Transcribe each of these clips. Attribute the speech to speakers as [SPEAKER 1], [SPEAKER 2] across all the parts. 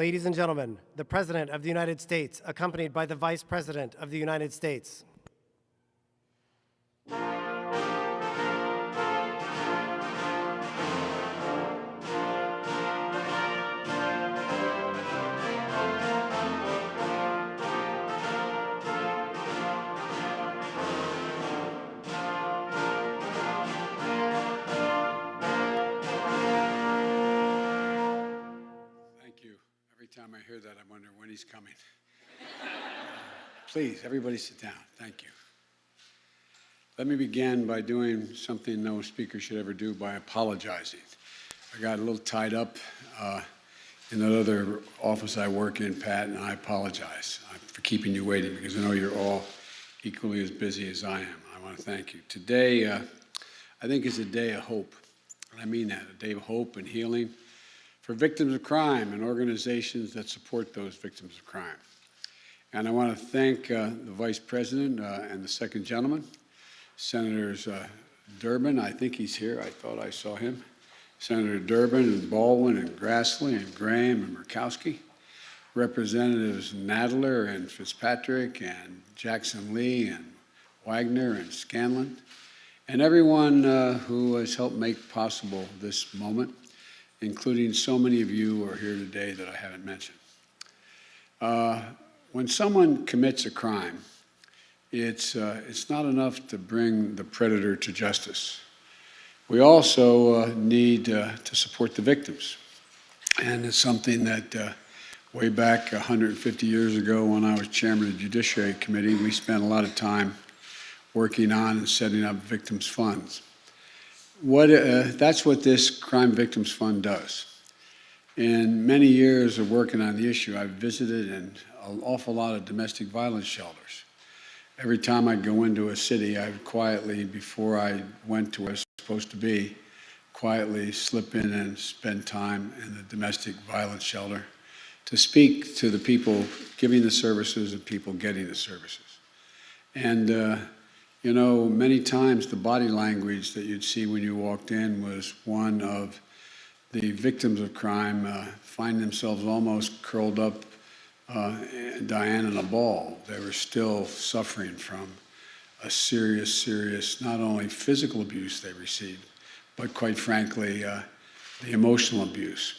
[SPEAKER 1] Ladies and gentlemen, the President of the United States, accompanied by the Vice President of the United States.
[SPEAKER 2] Every time I hear that, I wonder when he's coming. Please, everybody sit down. Thank you. Let me begin by doing something no speaker should ever do, by apologizing. I got a little tied up in another office I work in, Pat, and I apologize for keeping you waiting because I know you're all equally as busy as I am. I want to thank you. Today, I think is a day of hope, and I mean that, a day of hope and healing for victims of crime and organizations that support those victims of crime. And I want to thank the Vice President and the second gentleman, Senators Durbin, I think he's here, I thought I saw him, Senator Durbin and Baldwin and Grassley and Graham and Murkowski, Representatives Nadler and Fitzpatrick and Jackson Lee and Wagner and Scanlon, and everyone who has helped make possible this moment, including so many of you who are here today that I haven't mentioned. When someone commits a crime, it's not enough to bring the predator to justice. We also need to support the victims. And it's something that way back 150 years ago when I was chairman of the Judiciary Committee, we spent a lot of time working on and setting up victims' funds. That's what this Crime Victims Fund does. In many years of working on the issue, I've visited an awful lot of domestic violence shelters. Every time I'd go into a city, I would quietly, before I went to where I was supposed to be, quietly slip in and spend time in the domestic violence shelter to speak to the people giving the services and people getting the services. And you know, many times the body language that you'd see when you walked in was one of the victims of crime find themselves almost curled up, dying in a ball. They were still suffering from a serious, not only physical abuse they received, but quite frankly, the emotional abuse.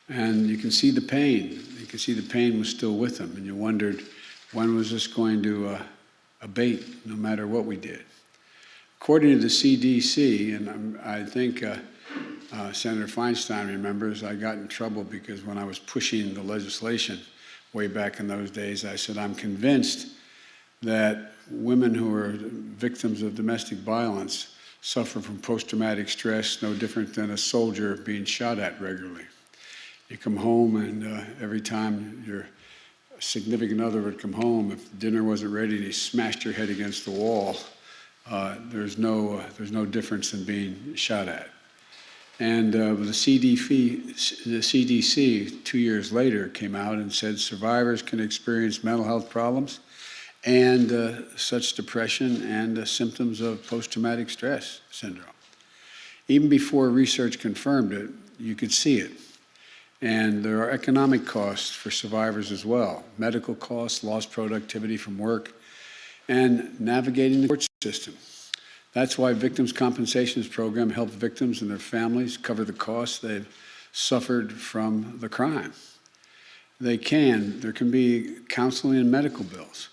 [SPEAKER 2] And you can see the pain. You can see the pain was still with them, and you wondered, when was this going to abate, no matter what we did? According to the CDC, and I think Senator Feinstein remembers, I got in trouble because when I was pushing the legislation way back in those days, I said, I'm convinced that women who are victims of domestic violence suffer from post-traumatic stress no different than a soldier being shot at regularly. You come home and every time your significant other would come home, if dinner wasn't ready and he smashed your head against the wall, there's no difference in being shot at. And the CDC 2 years later came out and said survivors can experience mental health problems and such depression and symptoms of post-traumatic stress syndrome. Even before research confirmed it, you could see it. And there are economic costs for survivors as well. Medical costs, lost productivity from work, and navigating the court system. That's why Victims' Compensations Program helps victims and their families cover the costs they've suffered from the crime. There can be counseling and medical bills,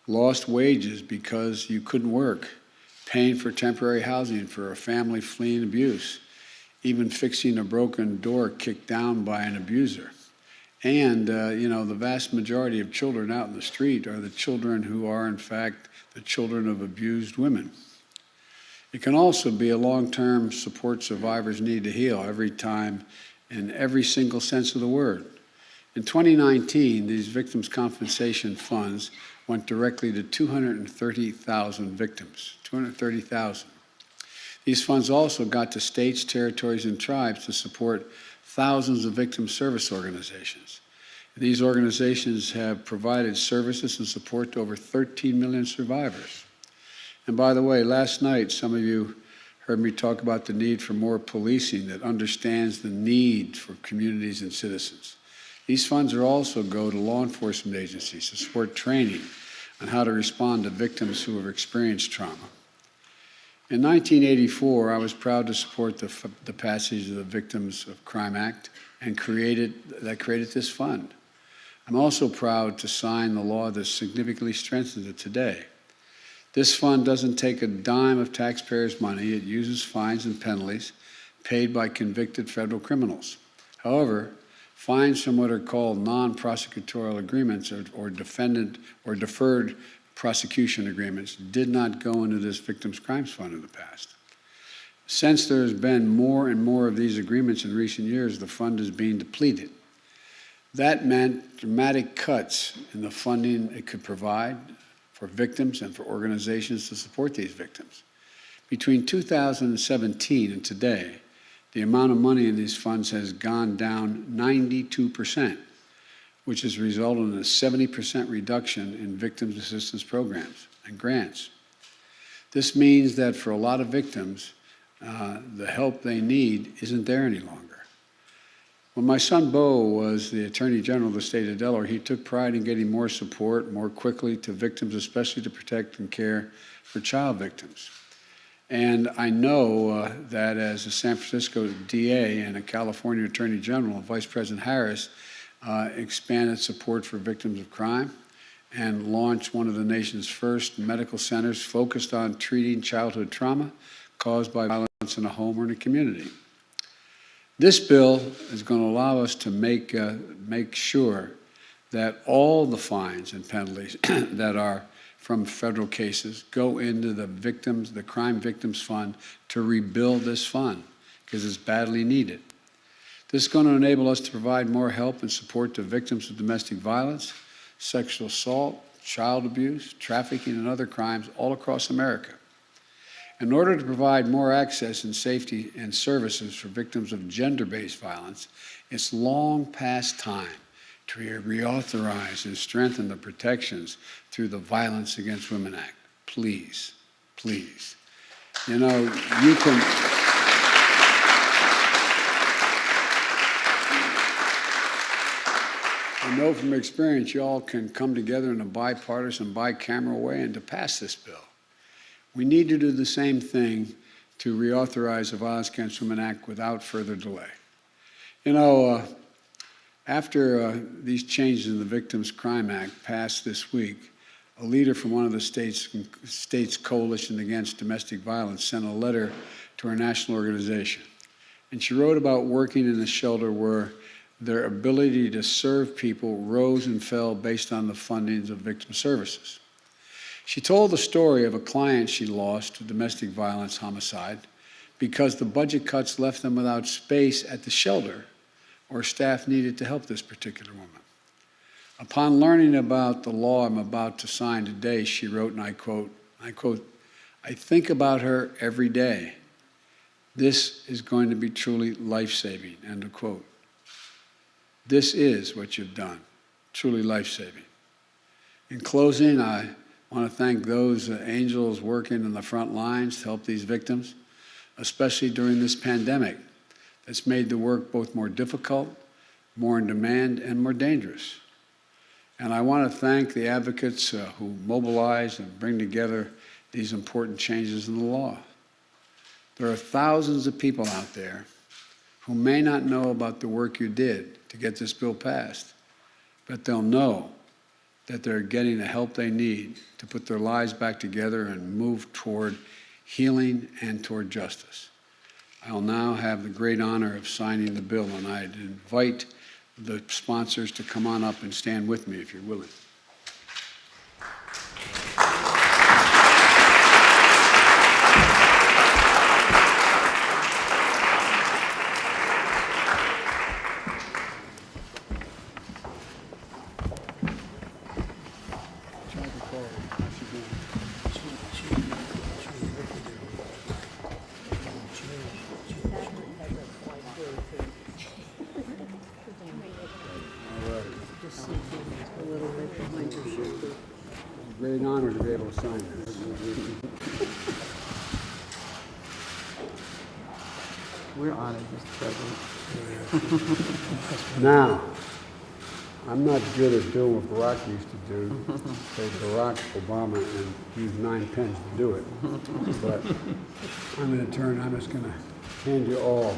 [SPEAKER 2] lost wages because you couldn't work, paying for temporary housing for a family fleeing abuse, even fixing a broken door kicked down by an abuser. And, you know, the vast majority of children out in the street are the children who are, in fact, the children of abused women. It can also be a long-term support survivors need to heal every time in every single sense of the word. In 2019, these victims' compensation funds went directly to 230,000 victims, 230,000. These funds also got to states, territories, and tribes to support thousands of victim service organizations. These organizations have provided services and support to over 13 million survivors. And by the way, last night, some of you heard me talk about the need for more policing that understands the need for communities and citizens. These funds are also go to law enforcement agencies to support training on how to respond to victims who have experienced trauma. In 1984, I was proud to support the passage of the Victims of Crime Act and created this fund. I'm also proud to sign the law that significantly strengthens it today. This fund doesn't take a dime of taxpayers' money. It uses fines and penalties paid by convicted federal criminals. However, fines from what are called non-prosecutorial agreements or deferred prosecution agreements did not go into this Victims' Crimes Fund in the past. Since there has been more and more of these agreements in recent years, the fund is being depleted. That meant dramatic cuts in the funding it could provide for victims and for organizations to support these victims. Between 2017 and today, the amount of money in these funds has gone down 92%, which has resulted in a 70% reduction in victims assistance programs and grants. This means that for a lot of victims, the help they need isn't there any longer. When my son Bo was the Attorney General of the state of Delaware, he took pride in getting more support more quickly to victims, especially to protect and care for child victims. And I know that as a San Francisco DA and a California Attorney General, Vice President Harris expanded support for victims of crime and launched one of the nation's first medical centers focused on treating childhood trauma caused by violence in a home or in a community. This bill is going to allow us to make sure that all the fines and penalties that are from federal cases go into the Crime Victims Fund to rebuild this fund because it's badly needed. This is going to enable us to provide more help and support to victims of domestic violence, sexual assault, child abuse, trafficking, and other crimes all across America. In order to provide more access and safety and services for victims of gender-based violence, it's long past time to reauthorize and strengthen the protections through the Violence Against Women Act. Please, please. You know, you can... I know from experience you all can come together in a bipartisan, bicameral way and to pass this bill. We need to do the same thing to reauthorize the Violence Against Women Act without further delay. You know, after these changes in the Victims' Crime Act passed this week, a leader from one of the state's coalition against domestic violence sent a letter to our national organization. And she wrote about working in a shelter where their ability to serve people rose and fell based on the fundings of victim services. She told the story of a client she lost to domestic violence homicide because the budget cuts left them without space at the shelter or staff needed to help this particular woman. Upon learning about the law I'm about to sign today, she wrote, and I quote, "I think about her every day. This is going to be truly life-saving," end of quote. This is what you've done, truly life-saving. In closing, I want to thank those angels working in the front lines to help these victims, especially during this pandemic that's made the work both more difficult, more in demand, and more dangerous. And I want to thank the advocates who mobilize and bring together these important changes in the law. There are thousands of people out there who may not know about the work you did to get this bill passed, but they'll know that they're getting the help they need to put their lives back together and move toward healing and toward justice. I'll now have the great honor of signing the bill, and I'd invite the sponsors to come on up and stand with me if you're willing. Great honor to be able to sign this.
[SPEAKER 3] We're honored, Mr. President.
[SPEAKER 2] Now, I'm not good at doing what Barack used to do, say Barack Obama and use 9 pens to do it. But I'm just going to hand you all.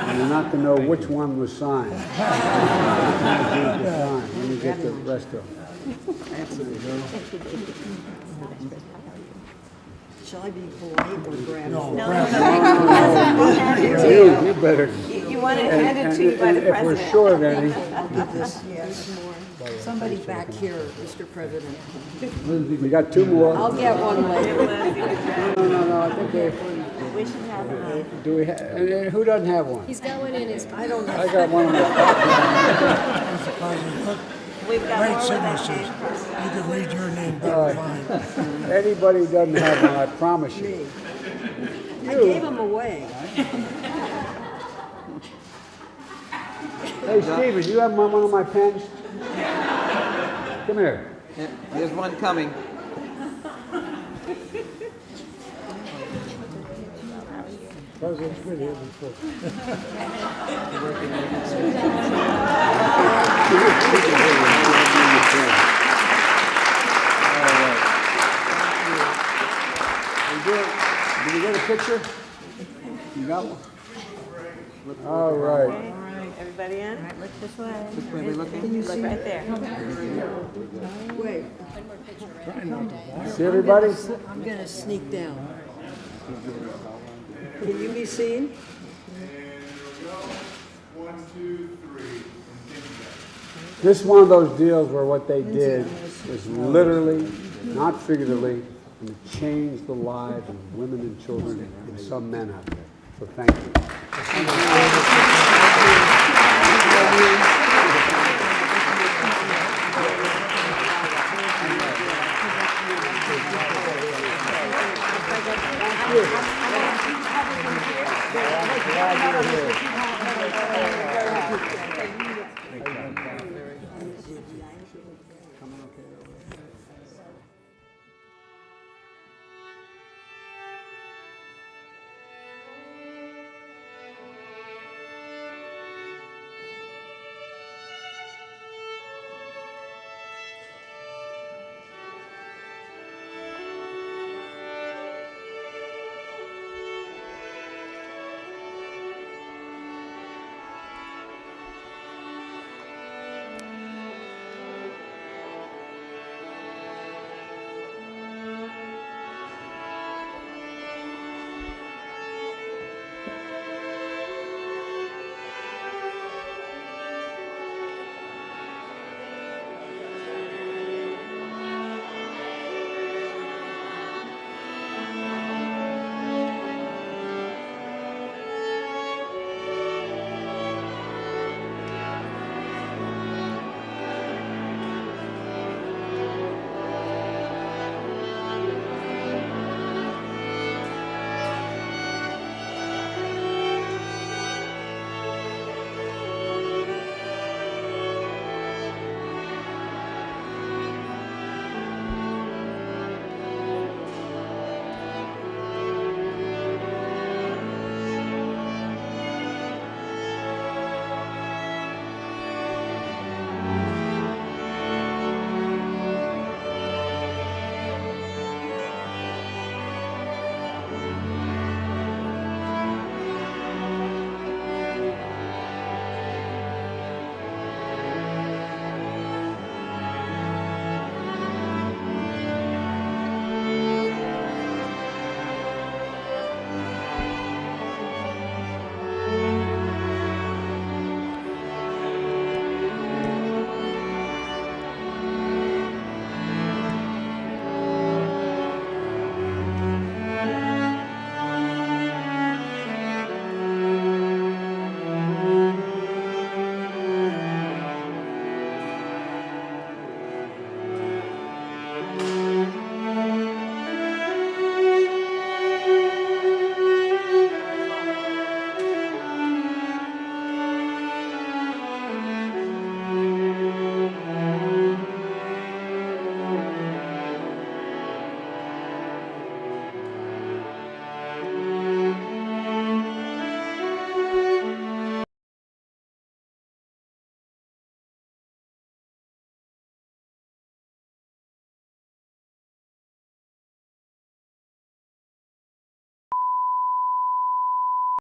[SPEAKER 2] And you're not going to know which one was signed. Let me get the rest of them. There you go.
[SPEAKER 3] Shall I be polite or grab?
[SPEAKER 2] No, you better.
[SPEAKER 4] You want it handed to you by the
[SPEAKER 2] If we're
[SPEAKER 4] president.
[SPEAKER 2] short any,
[SPEAKER 3] I'll give this, yes. Somebody back here, Mr. President.
[SPEAKER 2] we got 2 more.
[SPEAKER 3] I'll get one later.
[SPEAKER 2] No, I think they,
[SPEAKER 4] We should have one.
[SPEAKER 2] do we have, who doesn't have one?
[SPEAKER 5] He's got one in his.
[SPEAKER 3] I don't
[SPEAKER 2] I
[SPEAKER 3] know.
[SPEAKER 2] got one of my,
[SPEAKER 4] We've got
[SPEAKER 6] Great
[SPEAKER 4] more with that
[SPEAKER 6] signatures.
[SPEAKER 4] paper.
[SPEAKER 6] You can read your name down the line.
[SPEAKER 2] anybody who doesn't have one, I promise you.
[SPEAKER 3] Me. I gave them away.
[SPEAKER 2] Hey, Steven, you have one of my pens? Come here.
[SPEAKER 7] Yeah, there's one coming.
[SPEAKER 6] President's been here before.
[SPEAKER 2] Did you get a picture? You got one? All right.
[SPEAKER 4] Everybody in? Look this way.
[SPEAKER 7] Which way are we looking?
[SPEAKER 4] Look right there.
[SPEAKER 3] Wait,
[SPEAKER 2] See everybody?
[SPEAKER 3] I'm gonna sneak down. Can you be seen?
[SPEAKER 2] This is one of those deals where what they did was literally, not figuratively, and it changed the lives of women and children and some men out there. So thank you.